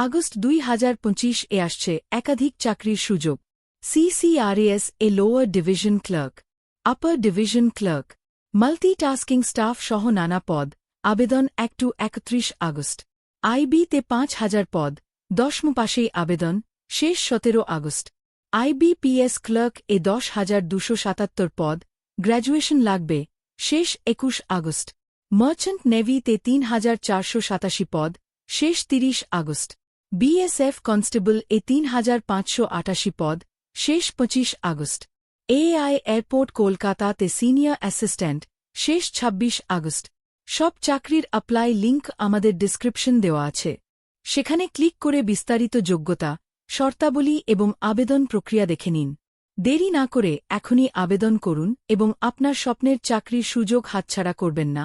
August 2025 এ আসছে একাধিক চাকরির সুযোগ। CCRAS এ lower division clerk, upper division clerk, multitasking staff সহ নানা পদ, আবেদন 1-31 আগস্ট। IB-তে 5000 পদ, 10ম পাশেই আবেদন, শেষ 17 আগস্ট। IBPS ক্লার্ক এ 10,277 পদ, গ্র্যাজুয়েশন লাগবে, শেষ 21 আগস্ট। মার্চেন্ট নেভিতে 3,487 পদ, শেষ 30 আগস্ট। BSF কনস্টেবল এ 3,588 পদ, শেষ 25 আগস্ট। AI এয়ারপোর্ট কলকাতাতে সিনিয়র অ্যাসিস্ট্যান্ট, শেষ 26 আগস্ট। সব চাকরির অ্যাপ্লাই লিঙ্ক আমাদের ডিসক্রিপশন দেওয়া আছে, সেখানে ক্লিক করে বিস্তারিত যোগ্যতা, শর্তাবলী এবং আবেদন প্রক্রিয়া দেখে নিন। দেরি না করে এখনই আবেদন করুন এবং আপনার স্বপ্নের চাকরির সুযোগ হাতছাড়া করবেন না।